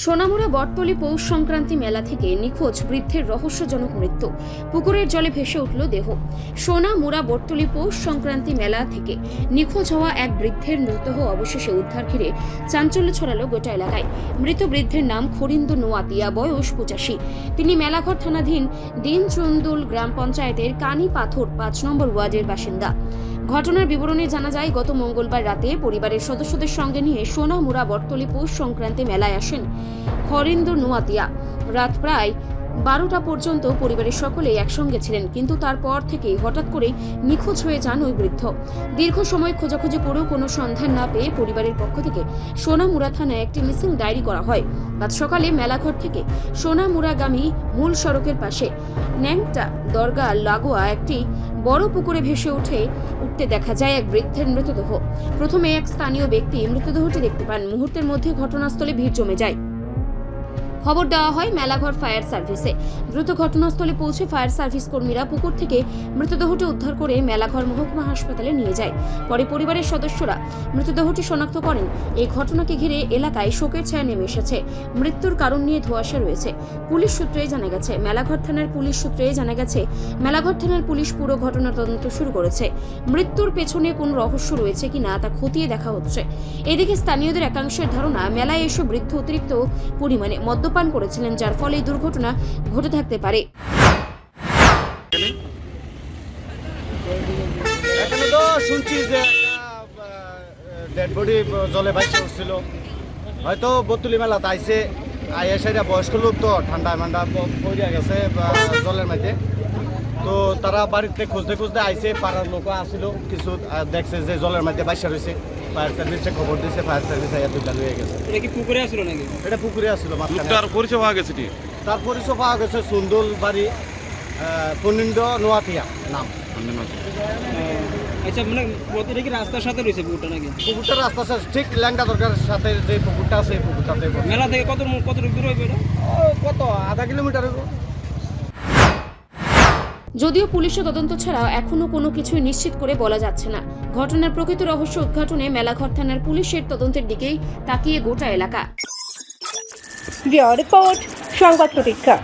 সোনামুড়া বটতলী পৌষ সংক্রান্তি মেলা থেকে নিখোঁজ বৃদ্ধের রহস্যজনক মৃত্যু। পুকুরের জলে ভেসে উঠল দেহ। সোনামুড়া বটতলী পৌষ সংক্রান্তি মেলা থেকে নিখোঁজ হওয়া এক বৃদ্ধের মৃতদেহ অবশেষে উদ্ধার ঘিরে চাঞ্চল্য ছড়ালো গোটা এলাকায়। মৃত বৃদ্ধের নাম খরিন্দু নোয়াতিয়া, বয়স 85। তিনি মেলাঘর থানাধীন দিনচন্দুল গ্রাম পঞ্চায়েতের কানি পাথর 5 নম্বর ওয়ার্ডের বাসিন্দা। ঘটনার বিবরণে জানা যায়, গত মঙ্গলবার রাতে পরিবারের সদস্যদের সঙ্গে নিয়ে সোনামুড়া বটতলী পৌষ সংক্রান্তি মেলায় আসেন খরিন্দু নোয়াতিয়া। রাত প্রায় 12টা পর্যন্ত পরিবারের সকলেই একসঙ্গে ছিলেন, কিন্তু তারপর থেকে হঠাৎ করে নিখোঁজ হয়ে যান ওই বৃদ্ধ। দীর্ঘ সময় খোঁজাখুঁজি করেও কোনো সন্ধান না পেয়ে পরিবারের পক্ষ থেকে সোনামুড়া থানায় একটি মিসিং ডায়েরি করা হয়। আজ সকালে মেলাঘর থেকে সোনামুড়াগামী মূল সড়কের পাশে ন্যাংটা দরগা লাগোয়া একটি বড় পুকুরে ভেসে উঠতে দেখা যায় এক বৃদ্ধের মৃতদেহ। প্রথমে এক স্থানীয় ব্যক্তি মৃতদেহটি দেখতে পান। মুহূর্তের মধ্যে ঘটনাস্থলে ভিড় জমে যায়। খবর দেওয়া হয় মেলাঘর ফায়ার সার্ভিসে। দ্রুত ঘটনাস্থলে পৌঁছে ফায়ার সার্ভিস কর্মীরা পুকুর থেকে মৃতদেহটি উদ্ধার করে মেলাঘর মহকুমা হাসপাতালে নিয়ে যায়। পরে পরিবারের সদস্যরা মৃতদেহটি শনাক্ত করেন। এই ঘটনাকে ঘিরে এলাকায় শোকের ছায়া নেমে এসেছে। মৃত্যুর কারণ নিয়ে ধোঁয়াশা রয়েছে। পুলিশ সূত্রে জানা গেছে, মেলাঘর থানার পুলিশ পুরো ঘটনার তদন্ত শুরু করেছে। মৃত্যুর পেছনে কোন রহস্য রয়েছে কিনা তা খতিয়ে দেখা হচ্ছে। এদিকে স্থানীয়দের একাংশের ধারণা, মেলায় এসে বৃদ্ধ অতিরিক্ত পরিমাণে মদ্যপান করেছিলেন, যার ফলে এই দুর্ঘটনা ঘটে থাকতে পারে। এখানে তো শুনছি যে ডেড বডি জলে ভাসে উঠছিল, হয়তো বতুলি মেলাতে আইসে আইসা বয়স্ক লোক তো ঠান্ডা মান্ডা পড়ে গেছে জলের মধ্যে। তো তারা বাড়িতে খুঁজতে খুঁজতে আইসে, পাড়ার লোক আসছিল কিছু, দেখছে যে জলের মধ্যে বাইসা রয়েছে। ফায়ার সার্ভিসে খবর দিয়েছে, ফায়ার সার্ভিস দুইটা লয়ে গেছে। এটা কি পুকুরে আসছিল নাকি? এটা পুকুরে আসছিল। তার পরিচয় পাওয়া গেছে কি? তার পরিচয় পাওয়া গেছে সুন্দর বাড়ি, খরিন্দু নোয়াতিয়া নাম। আচ্ছা, মানে এটা কি রাস্তার সাথে রয়েছে পুকুরটা নাকি? পুকুরটা রাস্তার সাথে ঠিক ল্যাংটা দরকারের সাথে যে পুকুরটা আছে, পুকুরটাতে। মেলা থেকে কত দূর হইবে এটা? কত আধা কিলোমিটার। যদিও পুলিশের তদন্ত ছাড়া এখনো কোনো কিছুই নিশ্চিত করে বলা যাচ্ছে না। ঘটনার প্রকৃত রহস্য উদ্ঘাটনে মেলাঘর থানার পুলিশের তদন্তের দিকেই তাকিয়ে গোটা এলাকা। রিপোর্ট সংবাদ প্রতীক্ষা।